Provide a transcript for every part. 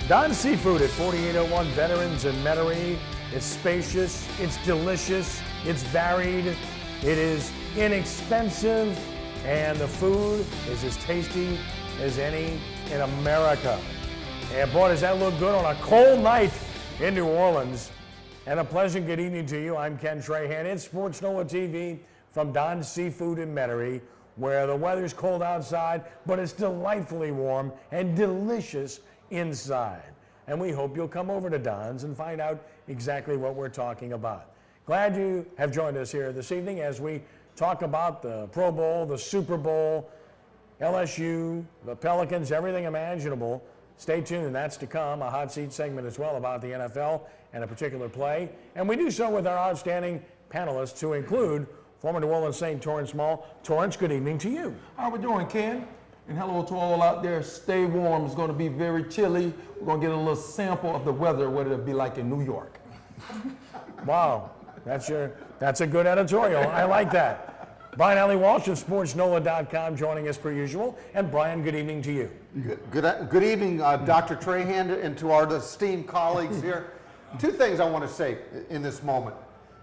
Don's Seafood at 4801 Veterans in Metairie. It's spacious, it's delicious, it's varied, it is inexpensive, and the food is as tasty as any in America. And boy, does that look good on a cold night in New Orleans. And a pleasant good evening to you. I'm Ken Trahan. It's sportsNOLAtv from Don's Seafood in Metairie, where the weather's cold outside, but it's delightfully warm and delicious inside. And we hope you'll come over to Don's and find out exactly what we're talking about. Glad you have joined us here this evening as we talk about the Pro Bowl, the Super Bowl, LSU, the Pelicans, everything imaginable. Stay tuned, that's to come, a hot seat segment as well about the NFL and a particular play. And we do so with our outstanding panelists, who include former New Orleans Saint Torrance Mall. Torrance, good evening to you. How are we doing, Ken? And hello to all out there. Stay warm. It's going to be very chilly. We're going to get a little sample of the weather, what it'll be like in New York. Wow, that's a good editorial. I like that. Brian Allee-Walsh of sportsNOLA.com joining us per usual. And Brian, good evening to you. Good evening, Dr. Trahan, and to our esteemed colleagues here. Two things I want to say in this moment.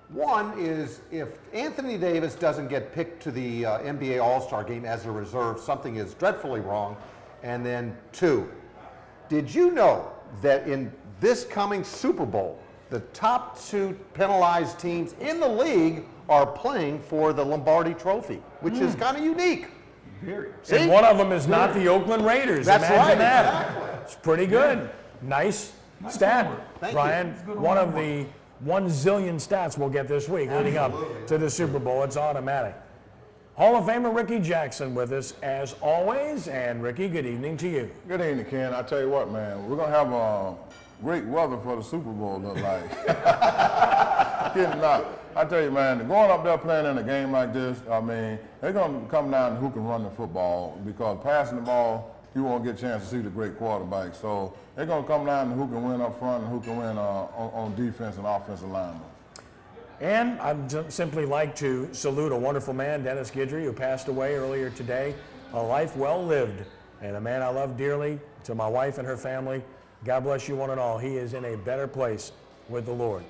One is, if Anthony Davis doesn't get picked to the NBA All-Star game as a reserve, something is dreadfully wrong. And then two, did you know that in this coming Super Bowl, the top two penalized teams in the league are playing for the Lombardi Trophy, which is kind of unique. And one of them is not the Oakland Raiders. That's Imagine right, that. exactly. It's pretty good. Nice stat, Thank Brian. you. One of the 1 zillion stats we'll get this week leading up to the Super Bowl. It's automatic. Hall of Famer Rickey Jackson with us as always. And Rickey, good evening to you. Good evening, Ken. I tell you what, man, we're going to have great weather for the Super Bowl, look like. Kidding not. I tell you, man, going up there playing in a game like this, I mean, they're going to come down to who can run the football, because passing the ball, you won't get a chance to see the great quarterback. So they're going to come down to who can win up front and who can win on defense and offensive linemen. And I'd simply like to salute a wonderful man, Dennis Guidry, who passed away earlier today. A life well lived, and a man I love dearly. To my wife and her family, God bless you one and all. He is in a better place with the Lord.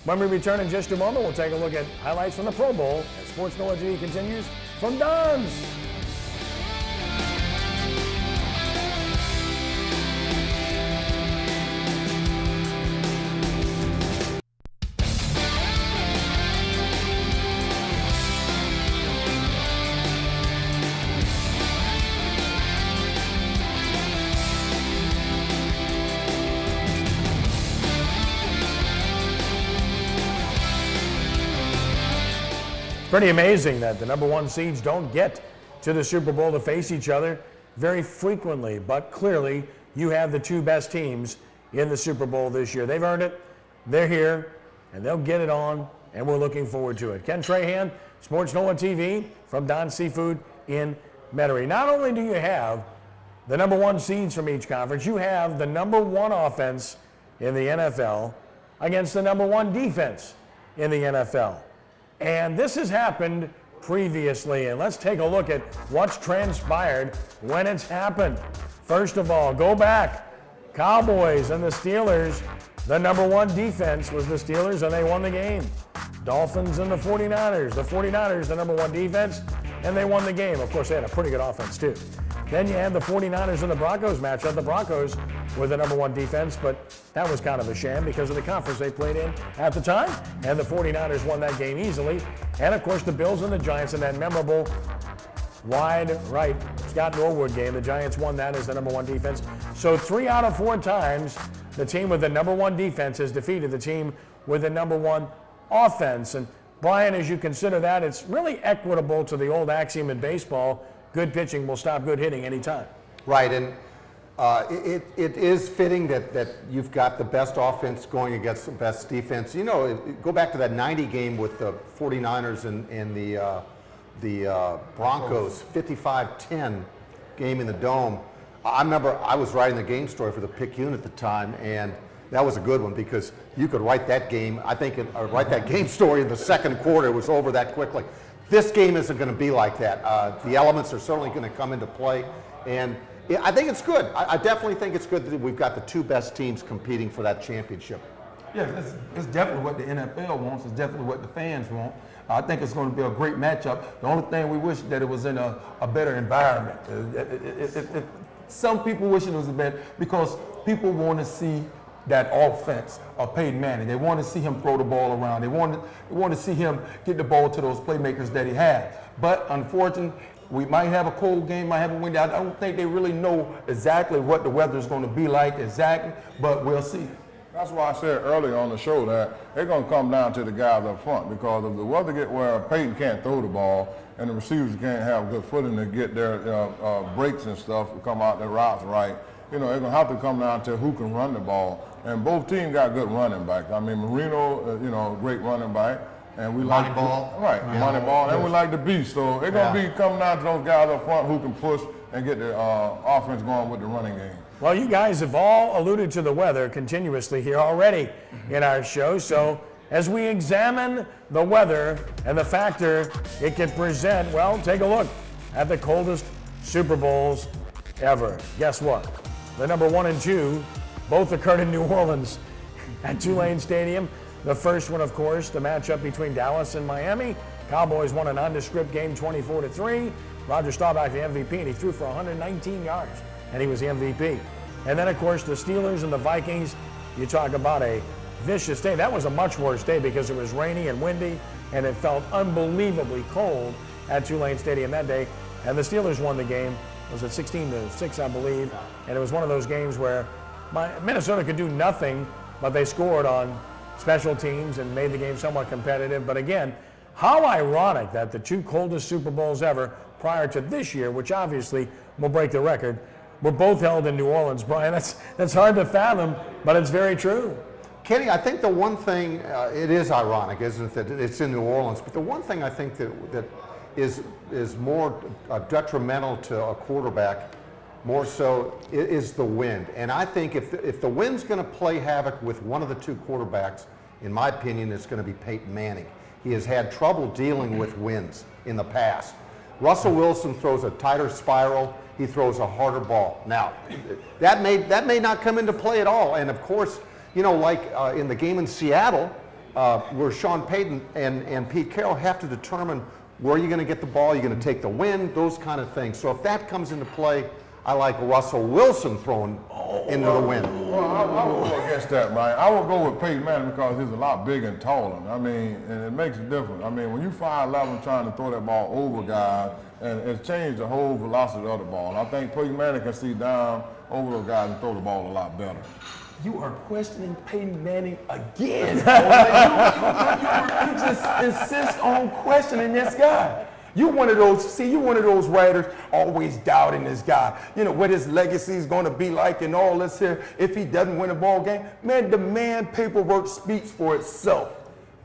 When we return in just a moment, we'll take a look at highlights from the Pro Bowl as sportsNOLAtv continues from Don's. Pretty amazing that the number one seeds don't get to the Super Bowl to face each other very frequently, but clearly you have the two best teams in the Super Bowl this year. They've earned it, they're here, and they'll get it on, and we're looking forward to it. Ken Trahan, sportsNOLAtv from Don's Seafood in Metairie. Not only do you have the number one seeds from each conference, you have the number one offense in the NFL against the number one defense in the NFL. And this has happened previously, and let's take a look at what's transpired when it's happened. First of all, go back. Cowboys and the Steelers, the number one defense was the Steelers, and they won the game. Dolphins and the 49ers. The 49ers, the number one defense, and they won the game. Of course, they had a pretty good offense, too. Then you had the 49ers and the Broncos matchup. The Broncos were the number one defense, but that was kind of a sham because of the conference they played in at the time. And the 49ers won that game easily. And, of course, the Bills and the Giants in that memorable wide right Scott Norwood game. The Giants won that as the number one defense. So 3 out of 4 times, the team with the number one defense has defeated the team with the number one offense. And, Brian, as you consider that, it's really equitable to the old axiom in baseball, good pitching will stop good hitting anytime. Right, and it is fitting that you've got the best offense going against the best defense. You know, go back to that 90 game with the 49ers and the Broncos, 55-10 game in the Dome. I remember I was writing the game story for the Picayune at the time, and that was a good one because you could write that game, write that game story in the second quarter. It was over that quickly. This game isn't going to be like that. The elements are certainly going to come into play, and Yeah, I think it's good. I definitely think it's good that we've got the two best teams competing for that championship. Yeah, it's definitely what the NFL wants. It's definitely what the fans want. I think it's going to be a great matchup. The only thing we wish that it was in a better environment. Some people wish it was a better, because people want to see that offense of Peyton Manning. They want to see him throw the ball around. They want to see him get the ball to those playmakers that he has. But unfortunately, we might have a cold game, might have a windy. I don't think they really know exactly what the weather is going to be like exactly, but we'll see. That's why I said earlier on the show that they're going to come down to the guys up front, because if the weather get where Peyton can't throw the ball and the receivers can't have good footing to get their breaks and stuff to come out their routes right, they're going to have to come down to who can run the ball. And both teams got good running backs. I mean, Marino, great running back. And we like Moneyball. Right, Yeah. Moneyball, and we like the beast. So they're going to be coming down to those guys up front who can push and get the offense going with the running game. Well, you guys have all alluded to the weather continuously here already in our show. So as we examine the weather and the factor it can present, well, take a look at the coldest Super Bowls ever. Guess what? The number 1 and 2 both occurred in New Orleans at Tulane Stadium. The first one, of course, the matchup between Dallas and Miami. Cowboys won a nondescript game 24-3. Roger Staubach, the MVP, and he threw for 119 yards, and he was the MVP. And then, of course, the Steelers and the Vikings. You talk about a vicious day. That was a much worse day because it was rainy and windy, and it felt unbelievably cold at Tulane Stadium that day. And the Steelers won the game. It was at 16-6, I believe. And it was one of those games where Minnesota could do nothing, but they scored on special teams and made the game somewhat competitive. But again, how ironic that the two coldest Super Bowls ever prior to this year, which obviously will break the record, were both held in New Orleans. Brian, that's hard to fathom, but it's very true. Kenny, I think the one thing, it is ironic, isn't it, that it's in New Orleans, but the one thing I think that is more detrimental to a quarterback, more so, is the wind. And I think if the wind's going to play havoc with one of the two quarterbacks, in my opinion, it's going to be Peyton Manning. He has had trouble dealing with winds in the past. Russell Wilson throws a tighter spiral. He throws a harder ball. Now, that may not come into play at all. And of course, like in the game in Seattle, where Sean Payton and Pete Carroll have to determine where you're going to get the ball, you're going to take the wind, those kind of things. So if that comes into play, I like Russell Wilson throwing into the wind. Well, I would go against that, Brian. I would go with Peyton Manning because he's a lot bigger and taller. I mean, and it makes a difference. I mean, when you 5'11" trying to throw that ball over guys, and it's changed the whole velocity of the ball. And I think Peyton Manning can see down over those guys and throw the ball a lot better. You are questioning Peyton Manning again. you just insist on questioning this guy. You're one of those writers always doubting this guy. What his legacy is going to be like and all this here if he doesn't win a ball game. Man, the man paperwork speaks for itself.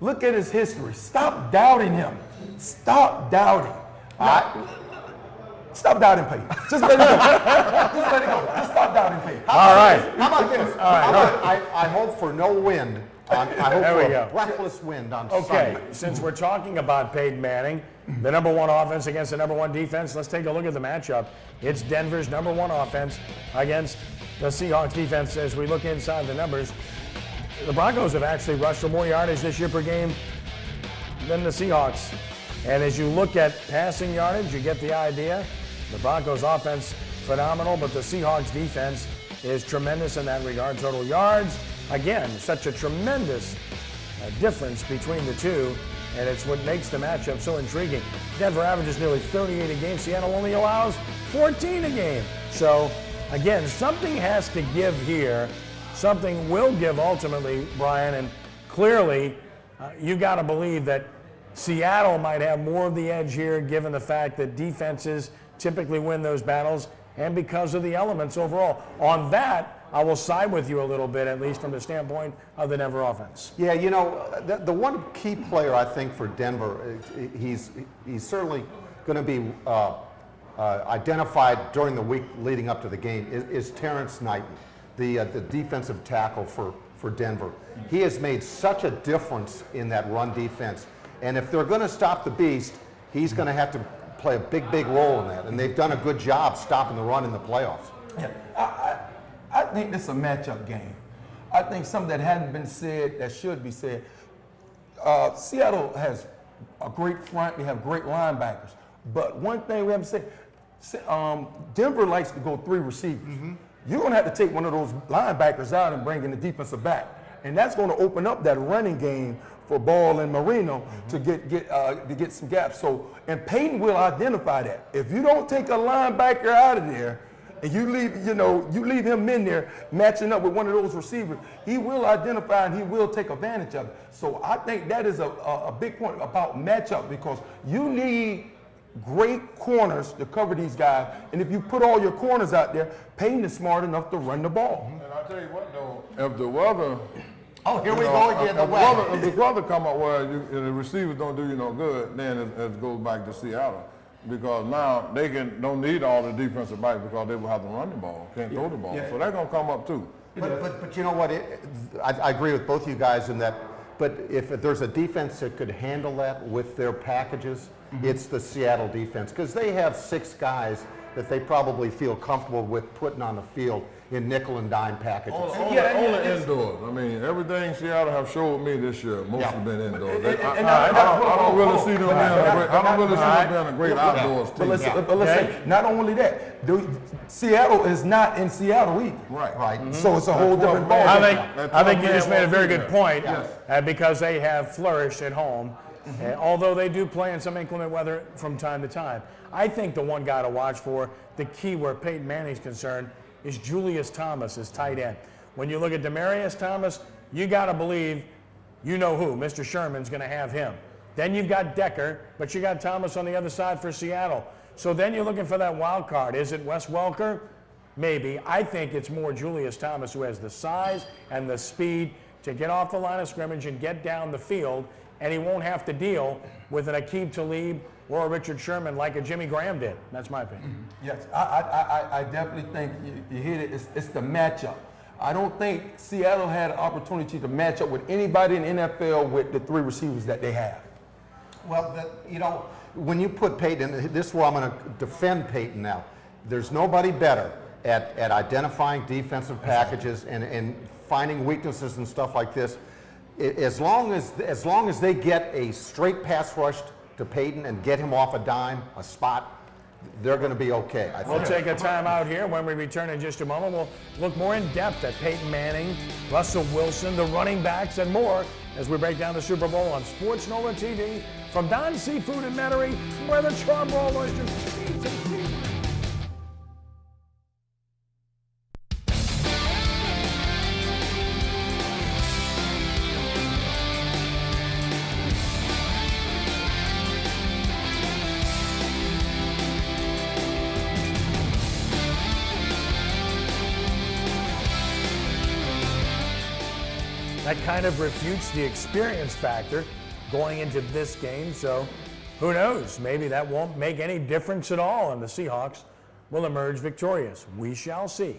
Look at his history. Stop doubting him. Stop doubting. Stop doubting Peyton. Just let it go. Just let it go. Just stop doubting Peyton. All right. How about this? I hope for no wind. I hope for a breathless wind on Okay, Sunday. since we're talking about Peyton Manning, the number 1 offense against the number 1 defense, let's take a look at the matchup. It's Denver's number 1 offense against the Seahawks defense. As we look inside the numbers, the Broncos have actually rushed for more yardage this year per game than the Seahawks. And as you look at passing yardage, you get the idea. The Broncos offense, phenomenal, but the Seahawks defense is tremendous in that regard. Total yards, again, such a tremendous difference between the two, and it's what makes the matchup so intriguing. Denver averages nearly 38 a game. Seattle only allows 14 a game. So, again, something has to give here. Something will give ultimately, Brian, and clearly you got to believe that Seattle might have more of the edge here given the fact that defenses typically win those battles and because of the elements overall. On that, I will side with you a little bit, at least from the standpoint of the Denver offense. Yeah, the one key player I think for Denver, he's certainly going to be identified during the week leading up to the game, is Terrance Knighton, the defensive tackle for Denver. He has made such a difference in that run defense. And if they're going to stop the beast, he's going to have to play a big role in that, and they've done a good job stopping the run in the playoffs. Yeah, I think this is a matchup game. I think something that hadn't been said that should be said. Seattle has a great front. They have great linebackers. But one thing we haven't said, Denver likes to go 3 receivers. You're going to have to take one of those linebackers out and bring in the defensive back. And that's going to open up that running game for Ball and Marino to get some gaps. So, and Peyton will identify that. If you don't take a linebacker out of there, and you leave him in there matching up with one of those receivers, he will identify and he will take advantage of it. So I think that is a big point about matchup, because you need great corners to cover these guys. And if you put all your corners out there, Peyton is smart enough to run the ball. And I'll tell you what though, if the weather, Oh, here we go again, the weather. if the weather come up where the receivers don't do you no good, then it goes back to Seattle. Because now they don't need all the defensive backs, because they will have to run the ball, can't throw the ball. Yeah. So they're going to come up too. But you know what? I agree with both you guys in that. But if there's a defense that could handle that with their packages, it's the Seattle defense, because they have 6 guys that they probably feel comfortable with putting on the field in nickel and dime packages. Only indoors. I mean, everything Seattle have showed me this year, most have been indoors. I don't really see them being a great outdoors team. But let's say, not only that, Seattle is not in Seattle either. Right. So it's a whole different ball. I think you just made a very good point, because they have flourished at home, although they do play in some inclement weather from time to time. I think the one guy to watch for, the key where Peyton Manning's concerned, is Julius Thomas, his tight end. When you look at Demaryius Thomas, you got to believe you know who, Mr. Sherman's going to have him. Then you've got Decker, but you got Thomas on the other side for Seattle. So then you're looking for that wild card. Is it Wes Welker? Maybe. I think it's more Julius Thomas, who has the size and the speed to get off the line of scrimmage and get down the field, and he won't have to deal with an Aqib Talib or a Richard Sherman like a Jimmy Graham did. That's my opinion. Yes, I definitely think you hit it. It's the matchup. I don't think Seattle had an opportunity to match up with anybody in the NFL with the 3 receivers that they have. Well, when you put Peyton, this is where I'm going to defend Peyton now. There's nobody better at identifying defensive packages and finding weaknesses and stuff like this. As long as they get a straight pass rush to Peyton and get him off a dime, a spot, they're going to be okay, I think. We'll take a time out here. When we return in just a moment, we'll look more in depth at Peyton Manning, Russell Wilson, the running backs, and more as we break down the Super Bowl on sportsNOLaTv from Don's Seafood in Metairie, where the charbroiled oysters feeds and feeds. That kind of refutes the experience factor going into this game, so who knows? Maybe that won't make any difference at all, and the Seahawks will emerge victorious. We shall see.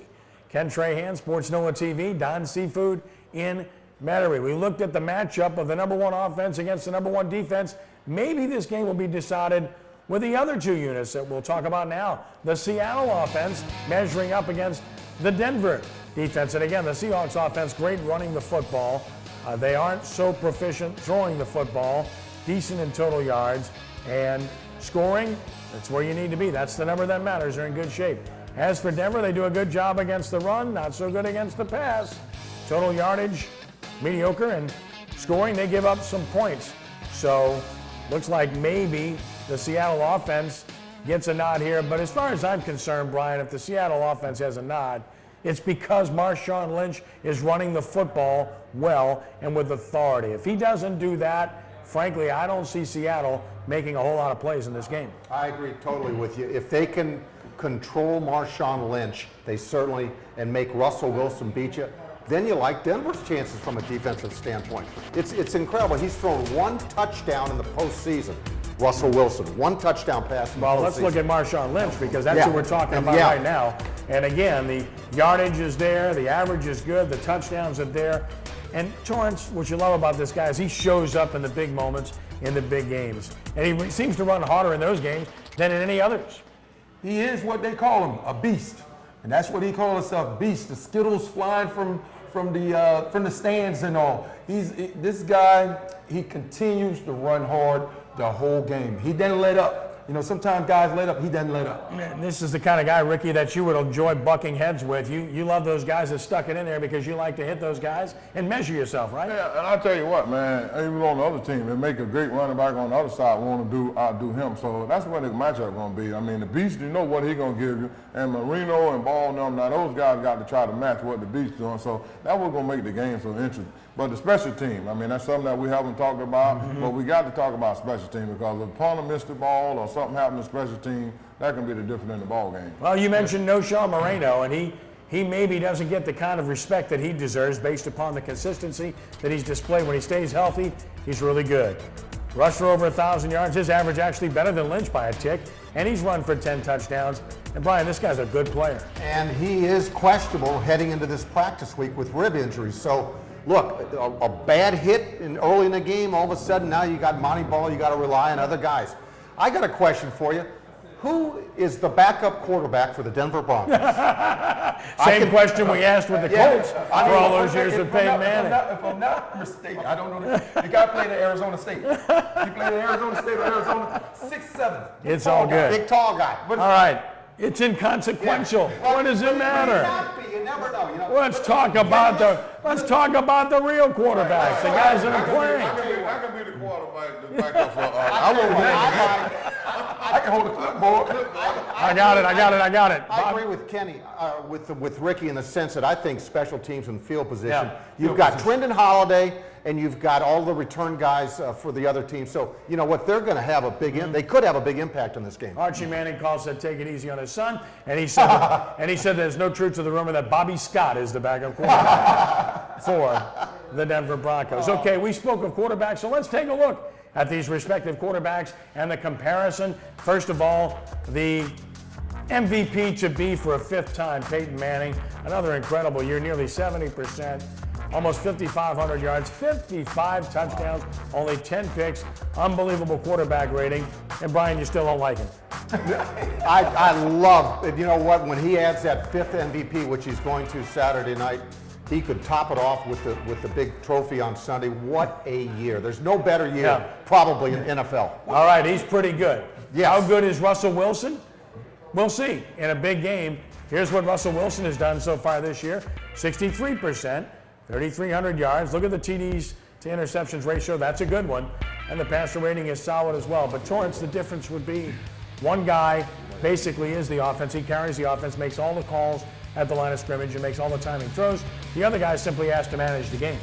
Ken Trahan, sportsNOLaTv, Don's Seafood in Metairie. We looked at the matchup of the number 1 offense against the number 1 defense. Maybe this game will be decided with the other 2 units that we'll talk about now. The Seattle offense measuring up against the Denver defense. And again, the Seahawks offense, great running the football. They aren't so proficient throwing the football, decent in total yards, and scoring, that's where you need to be. That's the number that matters. They're in good shape. As for Denver, they do a good job against the run, not so good against the pass. Total yardage, mediocre, and scoring, they give up some points. So, looks like maybe the Seattle offense gets a nod here. But as far as I'm concerned, Brian, if the Seattle offense has a nod, it's because Marshawn Lynch is running the football well and with authority. If he doesn't do that, frankly, I don't see Seattle making a whole lot of plays in this game. I agree totally with you. If they can control Marshawn Lynch, they certainly, and make Russell Wilson beat you, then you like Denver's chances from a defensive standpoint. It's incredible. He's thrown 1 touchdown in the postseason. Russell Wilson, 1 touchdown pass in the postseason. Well, let's look at Marshawn Lynch, because that's who we're talking about right now. And again, the yardage is there, the average is good, the touchdowns are there. And Torrance, what you love about this guy is he shows up in the big moments. in the big games. And he seems to run harder in those games than in any others. He is what they call him, a beast. And that's what he calls himself, beast. The Skittles flying from the stands and all. This guy, he continues to run hard the whole game. He doesn't let up. You know, sometimes guys let up, he doesn't let up. Man, this is the kind of guy, Ricky, that you would enjoy bucking heads with. You love those guys that stuck it in there because you like to hit those guys and measure yourself, right? Yeah, and I'll tell you what, man, even on the other team, they make a great running back on the other side want to outdo him. So that's what the matchup going to be. I mean, the Beast, you know what he going to give you. And Marino and Ball and them, now those guys got to try to match what the Beast doing. So that's what's going to make the game so interesting. But the special team, I mean, that's something that we haven't talked about, but we got to talk about special team because if Palmer missed the ball or something happened to special team, that can be the difference in the ball game. Well, you mentioned No-Shaw Moreno, and he maybe doesn't get the kind of respect that he deserves based upon the consistency that he's displayed. When he stays healthy, he's really good. Rushed for over 1,000 yards. His average actually better than Lynch by a tick, and he's run for 10 touchdowns. And Brian, this guy's a good player. And he is questionable heading into this practice week with rib injuries. So, look, a bad hit early in the game, all of a sudden now you got Monty Ball, you got to rely on other guys. I got a question for you. Who is the backup quarterback for the Denver Broncos? Same question we asked with the Colts for all those years with Peyton Manning. If I'm not mistaken, I don't know. The guy played at Arizona State. He played at Arizona State or Arizona 6'7". It's all good. Big tall guy. All right. It's inconsequential. What does it matter? You never know. Let's talk about the real quarterbacks, the guys that are playing. I can be the quarterback, the backup for I can hold a clipboard. I got it. I agree with Kenny, with Ricky in the sense that I think special teams and field position. Yeah. You've got Trendon Holiday, and you've got all the return guys for the other team. So you know what, they're going to have a big. They could have a big impact on this game. Archie Manning calls said take it easy on his son, and he said there's no truth to the rumor that Bobby Scott is the backup quarterback for the Denver Broncos. Okay, we spoke of quarterbacks, so let's take a look at these respective quarterbacks and the comparison. First of all, the MVP to be for a fifth time, Peyton Manning. Another incredible year, nearly 70%, almost 5,500 yards, 55 touchdowns, only 10 picks, unbelievable quarterback rating. And Brian, you still don't like him. I love it. You know what? When he adds that fifth MVP, which he's going to Saturday night, he could top it off with the big trophy on Sunday. What a year. There's no better year probably in NFL. All right, he's pretty good. Yes. How good is Russell Wilson? We'll see. In a big game, here's what Russell Wilson has done so far this year. 63%, 3,300 yards. Look at the TDs to interceptions ratio. That's a good one. And the passer rating is solid as well. But Torrance, the difference would be one guy basically is the offense. He carries the offense, makes all the calls at the line of scrimmage and makes all the timing throws. The other guy simply has to manage the game.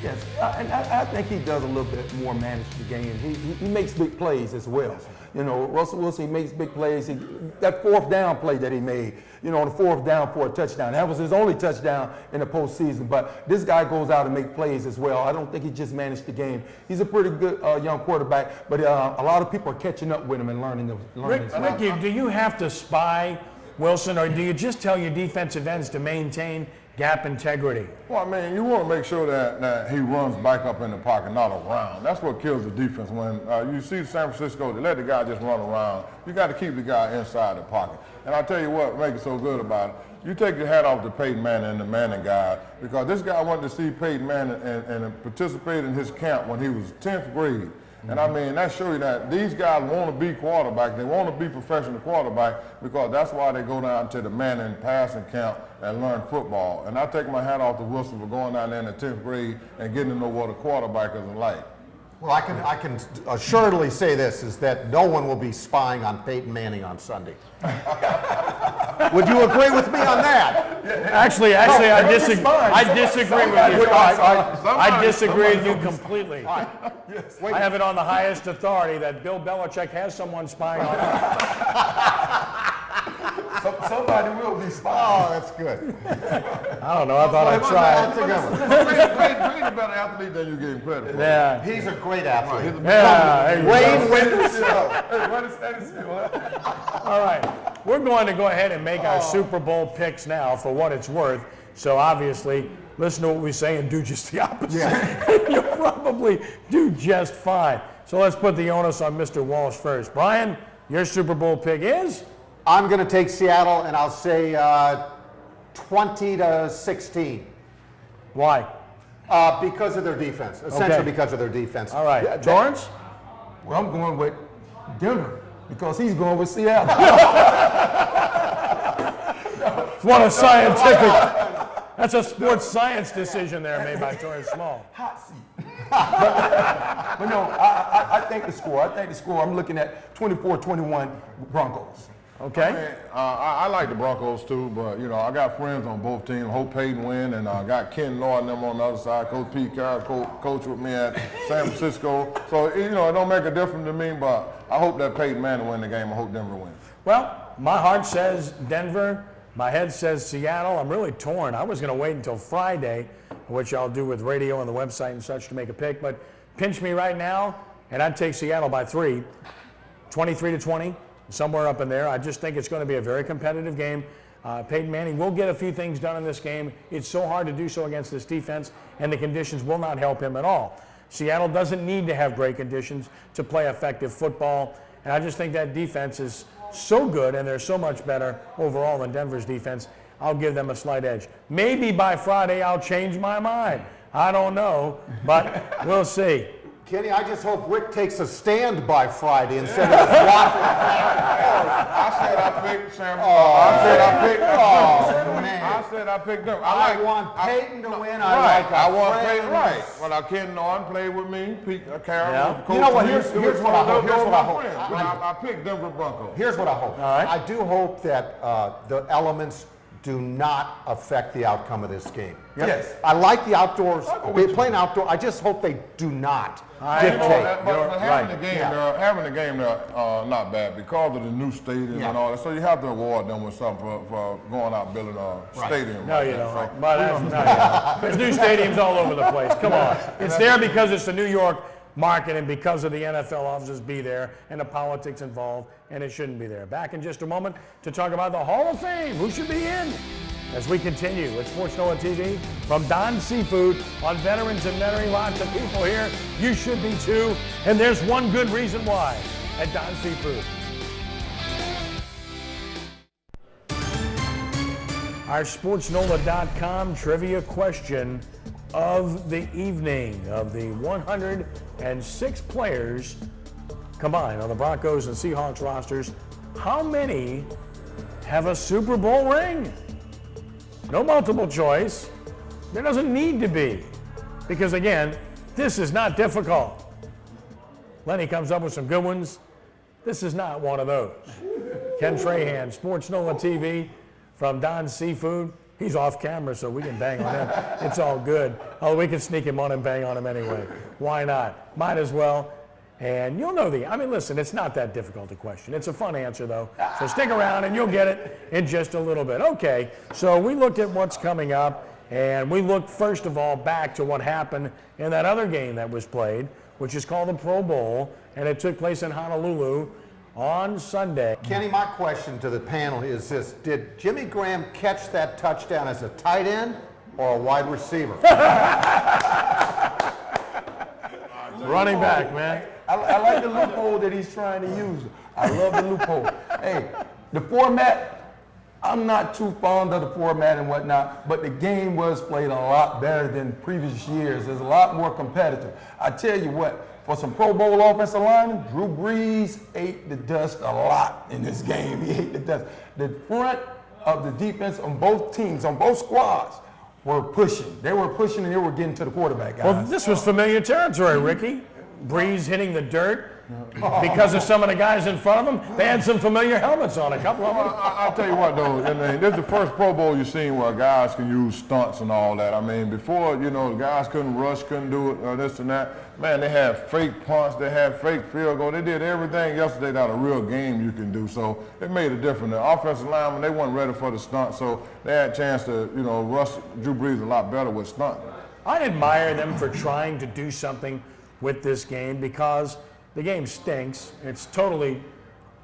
Yes, and I think he does a little bit more manage the game. He makes big plays as well. You know, Russell Wilson, he makes big plays. That fourth down play that he made, you know, the fourth down for a touchdown. That was his only touchdown in the postseason. But this guy goes out and makes plays as well. I don't think he just managed the game. He's a pretty good young quarterback, but a lot of people are catching up with him and learning his Ricky, do you have to spy Wilson, or do you just tell your defensive ends to maintain gap integrity? Well, I mean, you want to make sure that he runs back up in the pocket, not around. That's what kills the defense. When you see San Francisco, they let the guy just run around. You got to keep the guy inside the pocket. And I'll tell you what makes it so good about it. You take your hat off to Peyton Manning and the Manning guy, because this guy wanted to see Peyton Manning and participate in his camp when he was 10th grade. And I mean, that shows you that these guys want to be quarterback. They want to be professional quarterback because that's why they go down to the Manning passing camp and learn football. And I take my hat off to Wilson for going down there in the 10th grade and getting to know what a quarterback is like. Well, I can assuredly say this, is that no one will be spying on Peyton Manning on Sunday. Would you agree with me on that? Actually, I disagree. I disagree with you. I disagree with you completely. Yes. I have it on the highest authority that Bill Belichick has someone spying on him. Somebody will be spying. Oh, that's good. I don't know. I thought I'd try. That's a good one. Peyton's a better athlete than you give him credit for. Yeah. He's a great athlete. Yeah. Wayne wins. All right. We're going to go ahead and make our Super Bowl picks now for what it's worth. So obviously, listen to what we say and do just the opposite. Yeah. You'll probably do just fine. So let's put the onus on Mr. Walsh first. Brian, your Super Bowl pick is? I'm going to take Seattle, and I'll say 20-16. Why? Because of their defense. Essentially Okay. because of their defense. All right. Torrance? Well, I'm going with Denver because he's going with Seattle. What a scientific. That's a sports science decision there made by Torrance Small. Hot seat. but no, I think the score. I'm looking at 24-21 Broncos. Okay. I like the Broncos too, but you know I got friends on both teams. Hope Payton win, and I got Ken Law and them on the other side. Coach Pete Carroll coach with me at San Francisco. So you know it don't make a difference to me, but I hope that Peyton Manning win the game. I hope Denver wins. Well, my heart says Denver. My head says Seattle. I'm really torn. I was going to wait until Friday, which I'll do with radio and the website and such to make a pick. But pinch me right now, and I'd take Seattle by 3, 23-20. Somewhere up in there. I just think it's going to be a very competitive game. Peyton Manning will get a few things done in this game. It's so hard to do so against this defense, and the conditions will not help him at all. Seattle doesn't need to have great conditions to play effective football, and I just think that defense is so good, and they're so much better overall than Denver's defense. I'll give them a slight edge. Maybe by Friday I'll change my mind. I don't know, but we'll see. Kenny, I just hope Rick takes a stand by Friday instead of just watching. I said I picked Sam. I said I picked them. I want Peyton to win. I I want like Peyton right. Well, I Ken Norton played with me. Pete Carroll. Yeah. Coach You know what, me. here's what I hope. Here's what I hope. I picked Denver Broncos. Here's what I hope. All right. I do hope that the elements do not affect the outcome of this game. Yes. I like the outdoors. They're playing outdoor. I just hope they do not dictate. But having the game, they're not bad because of the new stadium and all that. So you have to award them with something for going out building a stadium. No, you don't. But there's new stadiums all over the place. Come on. It's there because it's the New York market and because of the NFL offices be there and the politics involved, and it shouldn't be there. Back in just a moment to talk about the Hall of Fame. Who should be in? As we continue with sportsNOLaTv from Don Seafood on Veterans and Metairie. Lots of people here. You should be too. And there's one good reason why at Don Seafood. Our sportsNOLA.com trivia question of the evening. Of the 106 players combined on the Broncos and Seahawks rosters, how many have a Super Bowl ring? No multiple choice. There doesn't need to be. Because again, this is not difficult. Lenny comes up with some good ones. This is not one of those. Ken Trahan, sportsNOLaTv from Don Seafood. He's off camera, so we can bang on him. It's all good. Oh, we can sneak him on and bang on him anyway. Why not? Might as well. And you'll know listen, it's not that difficult a question. It's a fun answer, though. So stick around, and you'll get it in just a little bit. Okay, so we looked at what's coming up, and we looked, first of all, back to what happened in that other game that was played, which is called the Pro Bowl, and it took place in Honolulu on Sunday. Kenny, my question to the panel is this. Did Jimmy Graham catch that touchdown as a tight end or a wide receiver? Running back, man. I like the loophole that he's trying to use. I love the loophole. Hey, the format, I'm not too fond of the format and whatnot, but the game was played a lot better than previous years. It's a lot more competitive. I tell you what, for some Pro Bowl offensive linemen, Drew Brees ate the dust a lot in this game. He ate the dust. The front of the defense on both teams, on both squads, were pushing. They were pushing and they were getting to the quarterback, guys. Well, this was familiar territory, Rickey. Breeze hitting the dirt because of some of the guys in front of them. They had some familiar helmets on, a couple of them. I'll tell you what, though, this is the first Pro Bowl you've seen where guys can use stunts and all that. I mean, before, the guys couldn't rush, couldn't do it, this and that. Man, they had fake punts, they had fake field goal. They did everything yesterday that a real game you can do. So it made a difference. The offensive linemen, they weren't ready for the stunt, so they had a chance to, rush Drew Brees a lot better with stunt. I admire them for trying to do something with this game because the game stinks. It's totally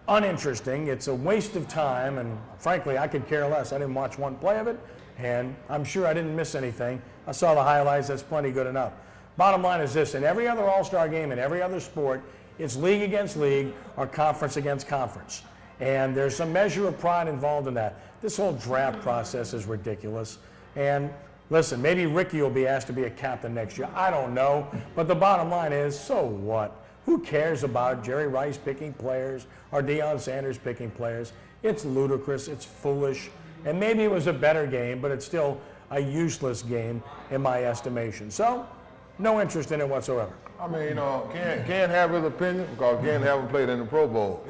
uninteresting. It's a waste of time, and frankly, I could care less. I didn't watch one play of it, and I'm sure I didn't miss anything. I saw the highlights. That's plenty good enough. Bottom line is this, in every other All-Star game, in every other sport, it's league against league or conference against conference. And there's some measure of pride involved in that. This whole draft process is ridiculous. And listen, maybe Rickey will be asked to be a captain next year. I don't know. But the bottom line is, so what? Who cares about Jerry Rice picking players or Deion Sanders picking players? It's ludicrous. It's foolish. And maybe it was a better game, but it's still a useless game in my estimation. So, no interest in it whatsoever. I mean, Ken have his opinion because Ken haven't played in the Pro Bowl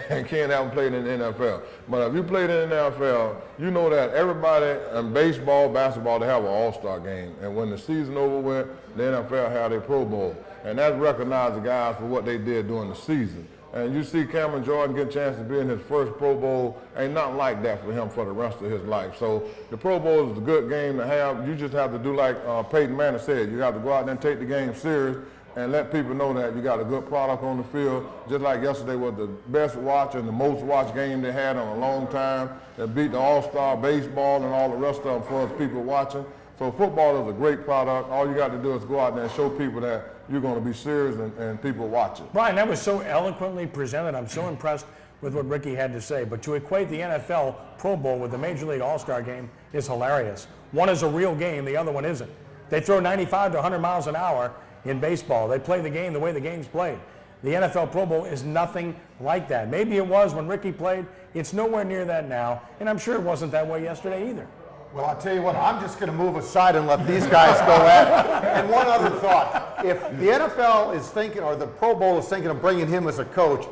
and Ken haven't played in the NFL. But if you played in the NFL, you know that everybody in baseball, basketball, they have an all-star game. And when the season over with, the NFL had a Pro Bowl. And that recognized the guys for what they did during the season. And you see Cameron Jordan get a chance to be in his first Pro Bowl. Ain't nothing like that for him for the rest of his life. So the Pro Bowl is a good game to have. You just have to do like Peyton Manning said. You have to go out there and take the game serious and let people know that you got a good product on the field. Just like yesterday was the best watch and the most watched game they had in a long time. They beat the All-Star baseball and all the rest of them for us people watching. So football is a great product. All you got to do is go out there and show people that you're going to be serious and people watch it. Brian, that was so eloquently presented. I'm so impressed with what Rickey had to say. But to equate the NFL Pro Bowl with the Major League All-Star game is hilarious. One is a real game, the other one isn't. They throw 95 to 100 miles an hour in baseball. They play the game the way the game's played. The NFL Pro Bowl is nothing like that. Maybe it was when Rickey played. It's nowhere near that now. And I'm sure it wasn't that way yesterday either. Well, I'll tell you what, I'm just going to move aside and let these guys go at it. And one other thought. If the NFL is thinking, or the Pro Bowl is thinking of bringing him as a coach,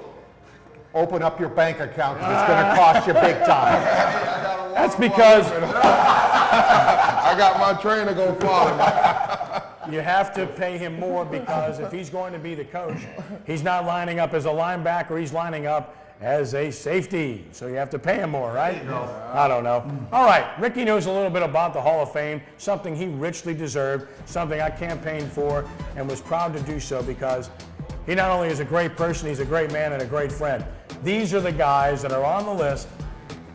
open up your bank account because it's going to cost you big time. That's because I got my trainer going to follow me. you have to pay him more because if he's going to be the coach, he's not lining up as a linebacker, he's lining up as a safety. So you have to pay him more, right? I don't know. All right, Rickey knows a little bit about the Hall of Fame, something he richly deserved, something I campaigned for and was proud to do so because he not only is a great person, he's a great man and a great friend. These are the guys that are on the list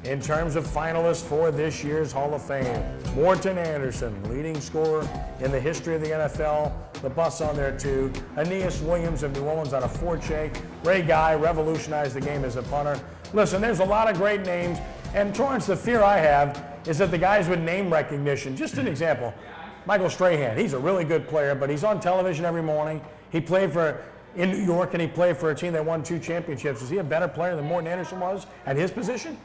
in terms of finalists for this year's Hall of Fame. Morton Anderson, leading scorer in the history of the NFL, the bus on there too. Aeneas Williams of New Orleans on a forecheck. Ray Guy revolutionized the game as a punter. Listen, there's a lot of great names, and Torrance, the fear I have is that the guys with name recognition, just an example, Michael Trahan, he's a really good player, but he's on television every morning. He played in New York, and he played for a team that won 2 championships. Is he a better player than Morton Anderson was at his position?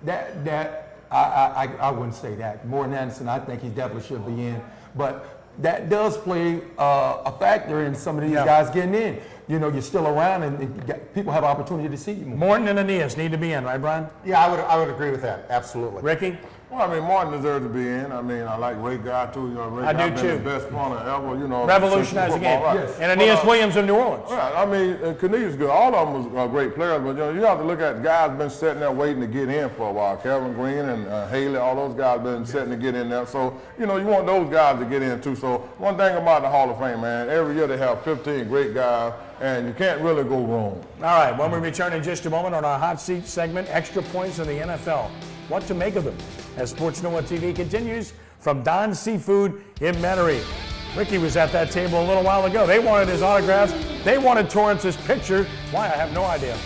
I wouldn't say that. Morton Anderson, I think he definitely should be in. But that does play a factor in some of these guys getting in. You know, you're still around and people have opportunity to see you more. Morton and Aeneas need to be in, right, Brian? Yeah, I would agree with that. Absolutely. Rickey? Well, I mean, Martin deserves to be in. I mean, I like Ray Guy, too. You know, Ray I Guy do, been too. the best punter ever, you know. Revolutionized the game. Right. Yes. And Aeneas Williams of New Orleans. Right. I mean, Cornelius good. All of them was great players, but you know, you have to look at guys been sitting there waiting to get in for a while. Kevin Green and Haley, all those guys been sitting to get in there. So, you know, you want those guys to get in, too. So, one thing about the Hall of Fame, man, every year they have 15 great guys, and you can't really go wrong. All right, when we return in just a moment on our hot seat segment, extra points in the NFL. What to make of them as sportsNOLaTv continues from Don's Seafood in Metairie. Rickey was at that table a little while ago. They wanted his autographs. They wanted Torrance's picture. Why? I have no idea.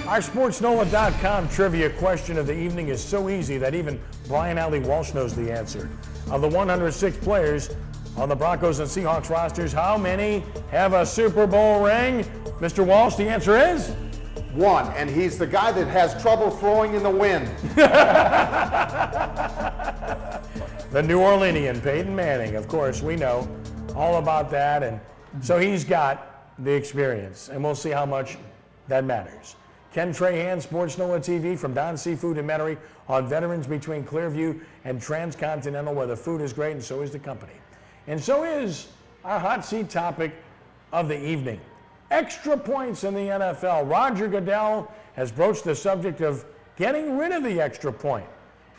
Our sportsNOLA.com trivia question of the evening is so easy that even Brian Allee-Walsh knows the answer. Of the 106 players on the Broncos and Seahawks rosters, how many have a Super Bowl ring? Mr. Walsh, the answer is? 1, and he's the guy that has trouble throwing in the wind. The New Orleanian, Peyton Manning. Of course, we know all about that, and so he's got the experience, and we'll see how much that matters. Ken Trahan, sportsNOLaTv from Don's Seafood in Metairie on veterans between Clearview and Transcontinental, where the food is great and so is the company. And so is our hot seat topic of the evening. Extra points in the NFL. Roger Goodell has broached the subject of getting rid of the extra point.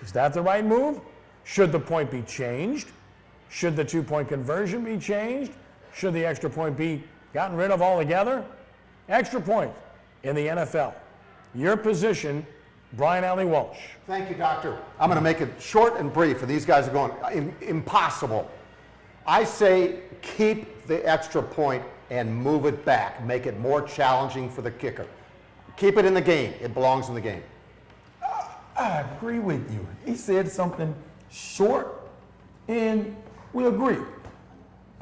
Is that the right move? Should the point be changed? Should the 2-point conversion be changed? Should the extra point be gotten rid of altogether? Extra point in the NFL. Your position Brian Allee-Walsh. Thank you, Doctor. I'm going to make it short and brief, and these guys are going, impossible. I say keep the extra point and move it back. Make it more challenging for the kicker. Keep it in the game. It belongs in the game. I agree with you. He said something short, and we agree.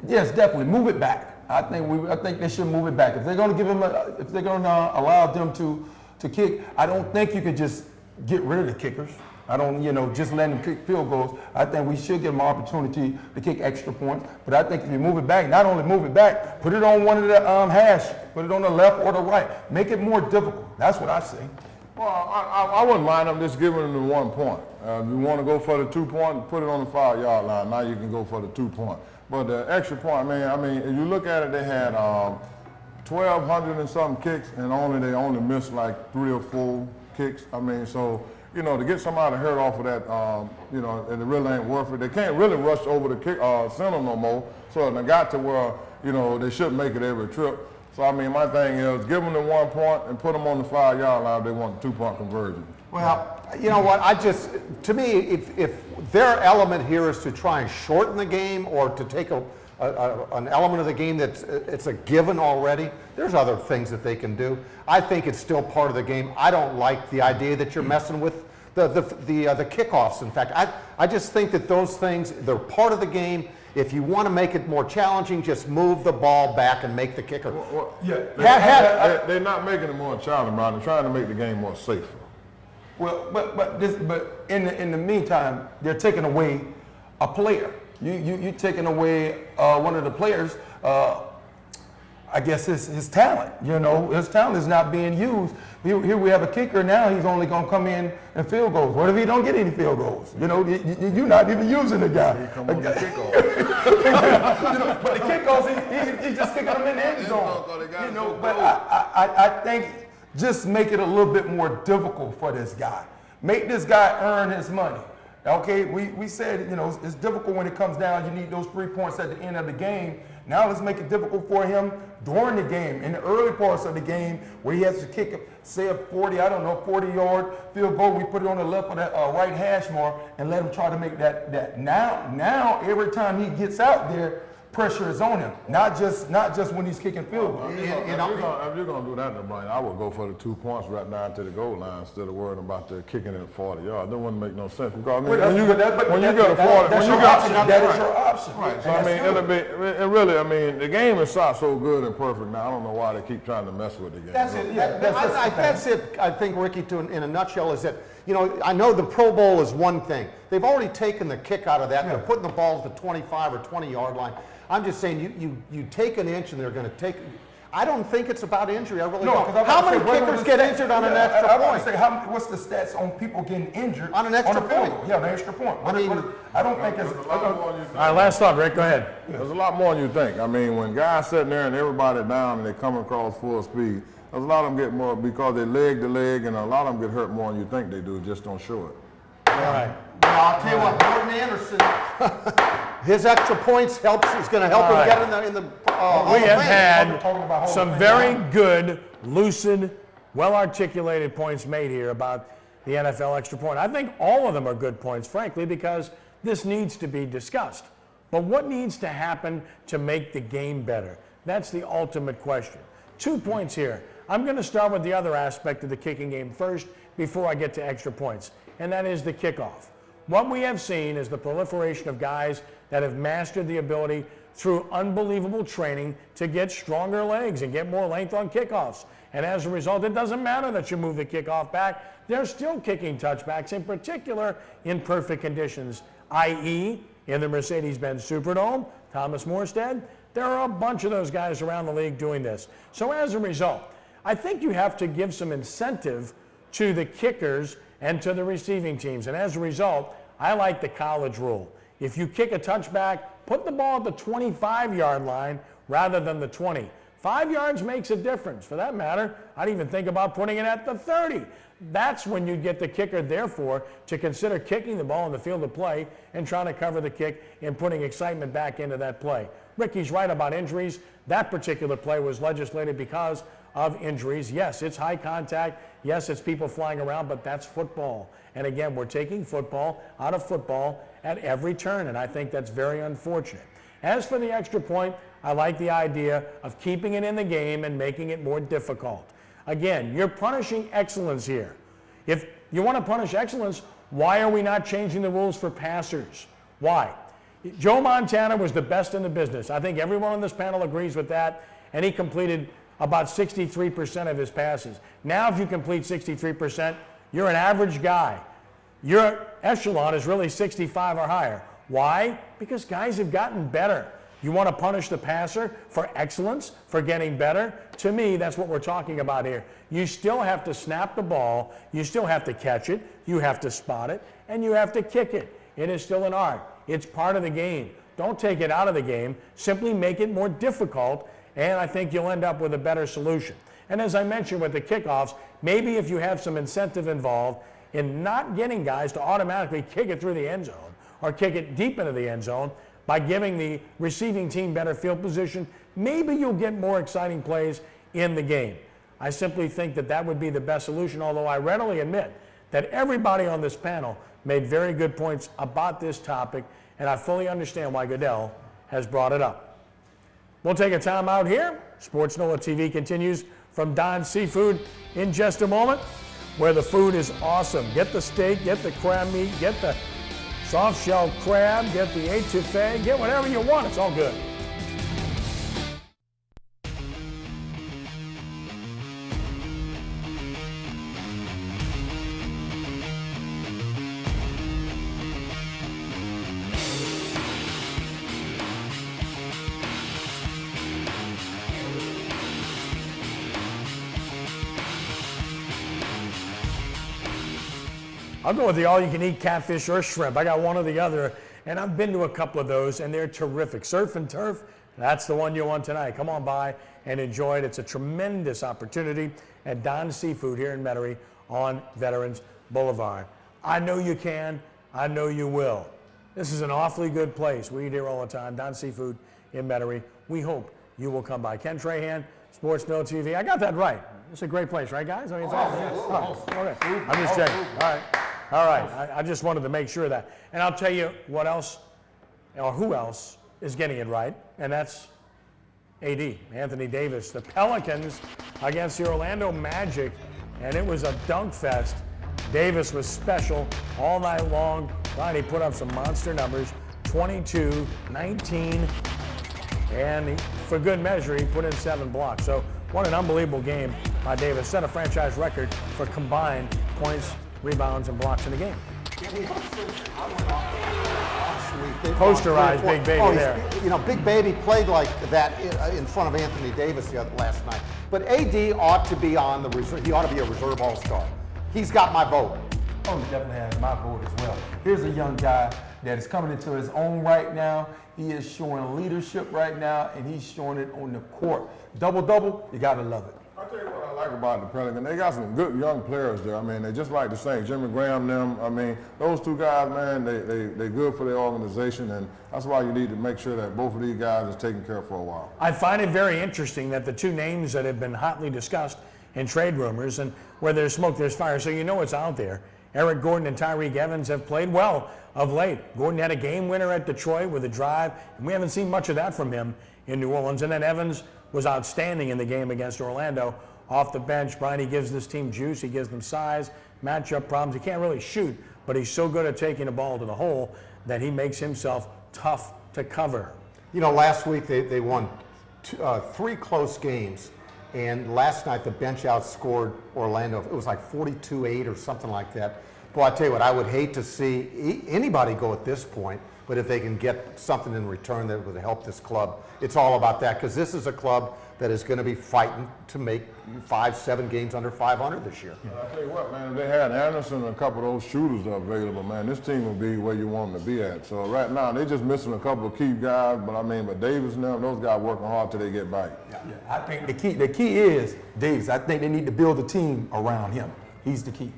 Yes, definitely move it back. I think they should move it back. If they're going to give him, if they're going to allow them to kick, I don't think you could just get rid of the kickers. I don't, just let them kick field goals. I think we should give them an opportunity to kick extra points. But I think if you move it back, not only move it back, put it on one of the hash, put it on the left or the right. Make it more difficult. That's what I say. Well, I wouldn't mind them just giving them the 1 point. If you want to go for the 2 point, put it on the 5-yard line. Now you can go for the 2 point. But the extra point, man, if you look at it, they had 1,200 and something kicks, and they only missed like 3 or 4 kicks. So, to get somebody hurt off of that, and it really ain't worth it. They can't really rush over the kick center no more. So they got to where, they should make it every trip. So, my thing is give them the 1 point and put them on the 5-yard line if they want the 2-point conversion. Well, you know what? To me, if their element here is to try and shorten the game or to take an element of the game it's a given already, there's other things that they can do. I think it's still part of the game. I don't like the idea that you're messing with the kickoffs. In fact, I just think that those things, they're part of the game. If you want to make it more challenging, just move the ball back and make the kicker. They're not making it more challenging, Brian. They're trying to make the game more safer. Well, but in the meantime, they're taking away a player. You taking away one of the players. I guess his talent. His talent is not being used. Here we have a kicker now. He's only going to come in and field goals. What if he don't get any field goals? You're not even using the guy. He come on the kickoff. But the kickoffs, he's just kicking them in the end zone. But I think just make it a little bit more difficult for this guy. Make this guy earn his money. Okay, we said, it's difficult when it comes down. You need those 3 points at the end of the game. Now let's make it difficult for him during the game, in the early parts of the game, where he has to kick, say, a 40-yard field goal. We put it on the left or the right hash mark and let him try to make that. Now, every time he gets out there, pressure is on him. Not just when he's kicking field goals. If you're going to do that, Brian, I would go for the 2 points right down to the goal line instead of worrying about the kicking at 40 yards. That wouldn't make no sense. Because when you get a 40, that is your option. Right. So the game is so good and perfect now. I don't know why they keep trying to mess with the game. That's it. That's it. I think, Ricky, in a nutshell, is that I know the Pro Bowl is one thing. They've already taken the kick out of that. They're putting the ball at the 25 or 20-yard line. I'm just saying, you take an inch and they're going to take. I don't think it's about injury. I really don't. How many kickers get injured on an extra point? What's the stats on people getting injured on an extra point? Yeah, an extra point. I don't think it's. All right, last thought, Rick. Go ahead. There's a lot more than you think. When guys sitting there and everybody down and they come across full speed, there's a lot of them get more because they leg to leg, and a lot of them get hurt more than you think they do. Just don't show it. All right. Well, I'll tell you what, Gordon Anderson, his extra points is going to help him get in the we have had some very good, lucid, well-articulated points made here about the NFL extra point. I think all of them are good points, frankly, because this needs to be discussed. But what needs to happen to make the game better? That's the ultimate question. 2 points here. I'm going to start with the other aspect of the kicking game first before I get to extra points, and that is the kickoff. What we have seen is the proliferation of guys that have mastered the ability through unbelievable training to get stronger legs and get more length on kickoffs. And as a result, it doesn't matter that you move the kickoff back. They're still kicking touchbacks, in particular in perfect conditions, i.e. in the Mercedes-Benz Superdome, Thomas Morstead. There are a bunch of those guys around the league doing this. So as a result, I think you have to give some incentive to the kickers and to the receiving teams. And as a result, I like the college rule. If you kick a touchback, put the ball at the 25-yard line rather than the 20. 5 yards makes a difference. For that matter, I'd even think about putting it at the 30. That's when you get the kicker, therefore, to consider kicking the ball in the field of play and trying to cover the kick and putting excitement back into that play. Rickey's right about injuries. That particular play was legislated because of injuries. Yes, it's high contact. Yes, it's people flying around, but that's football. And again, we're taking football out of football at every turn, and I think that's very unfortunate. As for the extra point, I like the idea of keeping it in the game and making it more difficult. Again, you're punishing excellence here. If you want to punish excellence, why are we not changing the rules for passers? Why? Joe Montana was the best in the business. I think everyone on this panel agrees with that, and he completed about 63% of his passes. Now, if you complete 63%, you're an average guy. Your echelon is really 65 or higher. Why? Because guys have gotten better. You want to punish the passer for excellence, for getting better? To me, that's what we're talking about here. You still have to snap the ball, you still have to catch it, you have to spot it, and you have to kick it. It is still an art. It's part of the game. Don't take it out of the game. Simply make it more difficult, and I think you'll end up with a better solution. And as I mentioned with the kickoffs, maybe if you have some incentive involved in not getting guys to automatically kick it through the end zone or kick it deep into the end zone, by giving the receiving team better field position, maybe you'll get more exciting plays in the game. I simply think that that would be the best solution, although I readily admit that everybody on this panel made very good points about this topic, and I fully understand why Goodell has brought it up. We'll take a time out here. Sports NOLA TV continues from Don's Seafood in just a moment, where the food is awesome. Get the steak, get the crab meat, get the soft shell crab, get the etouffee, get whatever you want, it's all good. I'll go with the all-you-can-eat catfish or shrimp. I got one or the other, and I've been to a couple of those, and they're terrific. Surf and turf, that's the one you want tonight. Come on by and enjoy it. It's a tremendous opportunity at Don's Seafood here in Metairie on Veterans Boulevard. I know you can. I know you will. This is an awfully good place. We eat here all the time. Don's Seafood in Metairie. We hope you will come by. Ken Trahan, Sports NOLA TV. I got that right. It's a great place, right, guys? I mean, it's awesome. Okay. I'm just checking. All right. All right. I just wanted to make sure of that. And I'll tell you what else, or who else is getting it right, and that's AD, Anthony Davis. The Pelicans against the Orlando Magic, and it was a dunk fest. Davis was special all night long. Right, he put up some monster numbers, 22, 19, and for good measure, he put in 7 blocks. So what an unbelievable game by Davis. Set a franchise record for combined points, rebounds, and blocks in the game. Posterized Big Baby there. You know, Big Baby played like that in front of Anthony Davis last night. But AD ought to be on the reserve. He ought to be a reserve all-star. He's got my vote. Oh, he definitely has my vote as well. Here's a young guy that is coming into his own right now. He is showing leadership right now, and he's showing it on the court. Double-double, you gotta love it. I'll tell you what I like about the Pelicans. They got some good young players there. I mean, they just like the Saints. Jimmy Graham, them. I mean, those two guys, man, they good for their organization, and that's why you need to make sure that both of these guys is taken care of for a while. I find it very interesting that the two names that have been hotly discussed in trade rumors, and where there's smoke, there's fire, so you know it's out there. Eric Gordon and Tyreek Evans have played well of late. Gordon had a game winner at Detroit with a drive, and we haven't seen much of that from him in New Orleans. And then Evans was outstanding in the game against Orlando off the bench. Brian, he gives this team juice, he gives them size, matchup problems. He can't really shoot, but he's so good at taking the ball to the hole that he makes himself tough to cover. You know, last week they won 3 close games. And last night, the bench outscored Orlando. It was like 42-8 or something like that. Boy, I tell you what, I would hate to see anybody go at this point, but if they can get something in return that would help this club, it's all about that, because this is a club that is going to be fighting to make 5-7 games under 500 this year. Yeah. I tell you what, man, if they had Anderson and a couple of those shooters available, man, this team would be where you want them to be at. So right now, they're just missing a couple of key guys, but Davis and them, those guys working hard till they get back. Yeah, I think the key is Davis. I think they need to build a team around him. He's the key.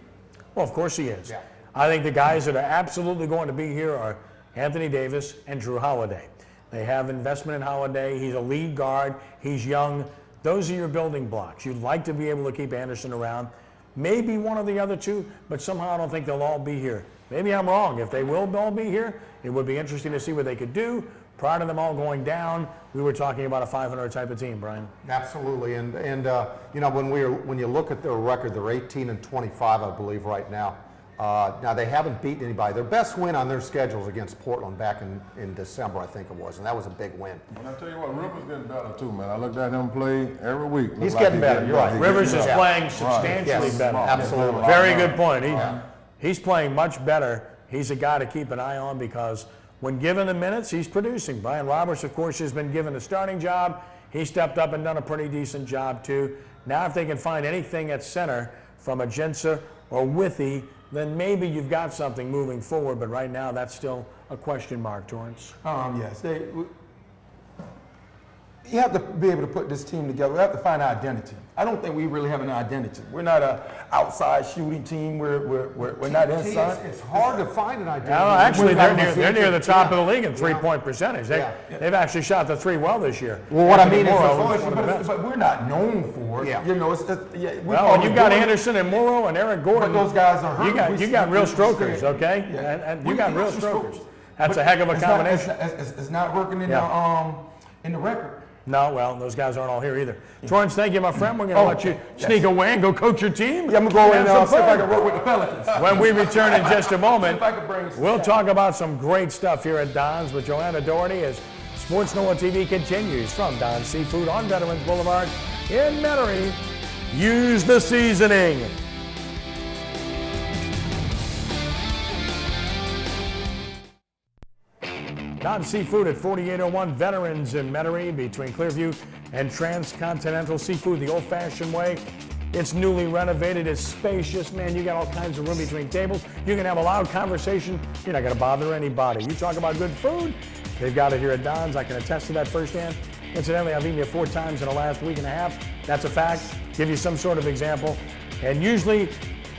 Well, of course he is. Yeah. I think the guys that are absolutely going to be here are Anthony Davis and Drew Holiday. They have investment in Holiday. He's a lead guard. He's young. Those are your building blocks. You'd like to be able to keep Anderson around. Maybe one of the other two, but somehow I don't think they'll all be here. Maybe I'm wrong. If they will all be here, it would be interesting to see what they could do. Prior to them all going down, we were talking about a 500 type of team, Brian. Absolutely, and you know, when you look at their record, they're 18-25, I believe, right now. Now they haven't beaten anybody. Their best win on their schedule is against Portland back in December, I think it was, and that was a big win. And I tell you what, Rivers getting better too, man. I looked at him play every week. He's getting better. You're right. Rivers is Yeah. playing substantially Yes, better. absolutely. Very good point. He's playing much better. He's a guy to keep an eye on because when given the minutes, he's producing. Brian Roberts, of course, has been given a starting job. He stepped up and done a pretty decent job too. Now if they can find anything at center from Agenza or Withy, then maybe you've got something moving forward, but right now that's still a question mark, Torrance. Yes, you have to be able to put this team together. We have to find an identity. I don't think we really have an identity. We're not an outside shooting team. We're not inside. It's hard to find an identity. No, actually, they're near the top of the league in three-point percentage. Yeah. They've actually shot the three well this year. Well, what I Anthony mean is Morrow the was one of the best. But we're not known for it. Yeah. You know, Well, and you've got Anderson and Morrow and Eric Gordon. But those guys are hurt. You got real strokers, okay? Yeah. And you got real strokers. That's But a heck of a it's not- combination. It's not working in the record. No, well, those guys aren't all here either. Torrance, thank you, my friend. We're going to let you sneak away and go coach your team. Yeah, I'm going to go Have and some see if I fun. can work with the Pelicans. When we return in just a moment, If I could bring some we'll stats. talk about some great stuff here at Don's with Joanna Doherty as Sports NOLA TV continues from Don's Seafood on Veterans Boulevard in Metairie. Use the seasoning. Don's Seafood at 4801 Veterans in Metairie between Clearview and Transcontinental Seafood the old-fashioned way. It's newly renovated. It's spacious. Man, you got all kinds of room between tables. You can have a loud conversation. You're not going to bother anybody. You talk about good food, they've got it here at Don's. I can attest to that firsthand. Incidentally, I've eaten here 4 times in the last week and a half. That's a fact. Give you some sort of example. And usually,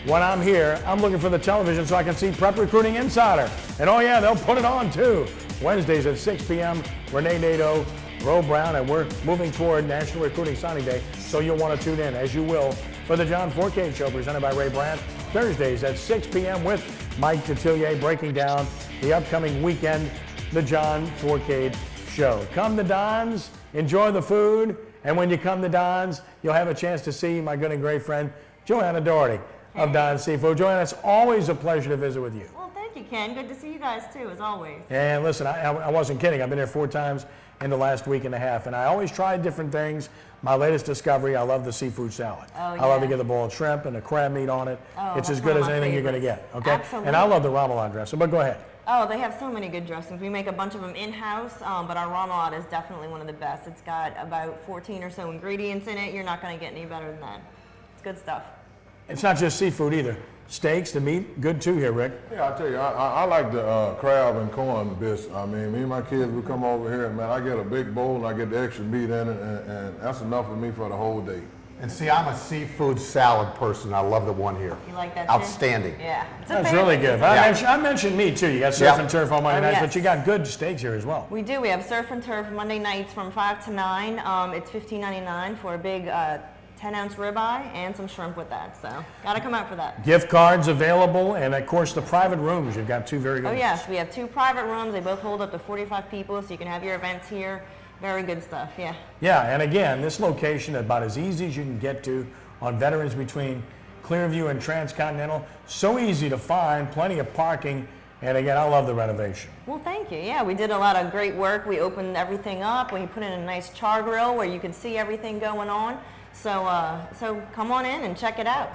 when I'm here, I'm looking for the television so I can see Prep Recruiting Insider. And oh yeah, they'll put it on too. Wednesdays at 6 p.m., Renee Nato, Ro Brown, and we're moving toward National Recruiting Signing Day, so you'll want to tune in, as you will, for the John Forcade Show presented by Ray Brandt. Thursdays at 6 p.m. with Mike Detillier breaking down the upcoming weekend, the John Forcade Show. Come to Don's, enjoy the food, and when you come to Don's, you'll have a chance to see my good and great friend, Joanna Doherty of Don's Seafood. Joanna, it's always a pleasure to visit with you. Well, thank you, Ken. Good to see you guys, too, as always. And listen, I wasn't kidding. I've been here 4 times in the last week and a half, and I always try different things. My latest discovery, I love the seafood salad. Oh, I love to yeah. get the boiled shrimp and the crab meat on it. Oh, It's that's as good one as of my anything you're going to favorites. get, okay? Absolutely. And I love the ramelon dressing, but go ahead. Oh, they have so many good dressings. We make a bunch of them in-house, but our remoulade is definitely one of the best. It's got about 14 or so ingredients in it. You're not going to get any better than that. It's good stuff. It's not just seafood either. Steaks, the meat, good too here, Rick. Yeah, I tell you, I like the crab and corn bits. I mean, me and my kids, we come over here, and man, I get a big bowl and I get the extra meat in it, and that's enough for me for the whole day. And see, I'm a seafood salad person. I love the one here. You like that, too? Outstanding. Yeah. It's a That's favorite. really good. I mentioned meat too. You got surf Yeah. and turf on Monday Oh, nights, yes. but you got good steaks here as well. We do. We have surf and turf Monday nights from 5 to 9. It's $15.99 for a big 10-ounce ribeye and some shrimp with that. So, got to come out for that. Gift cards available, and of course the private rooms. You've got 2 very good Oh ones. yes, we have 2 private rooms. They both hold up to 45 people, so you can have your events here. Very good stuff, yeah. Yeah, and again, this location about as easy as you can get to on Veterans between Clearview and Transcontinental. So easy to find, plenty of parking, and again, I love the renovation. Well, thank you. Yeah, we did a lot of great work. We opened everything up. We put in a nice char grill where you can see everything going on. So come on in and check it out.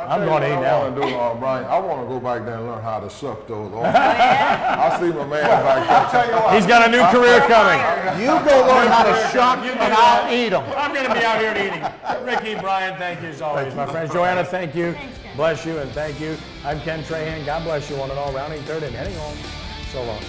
I'm going to eat now. I want to do, Brian, I want to go back there and learn how to suck those off. I see my man back there. He's got a new career coming. You go learn how to shuck, and I'll eat them. I'm going to be out here eating. Ricky, Brian, thank you as always, my friends. Joanna, thank you. Thanks, Ken. Bless you, and thank you. I'm Ken Trahan. God bless you one and all. Rounding third and heading home. So long.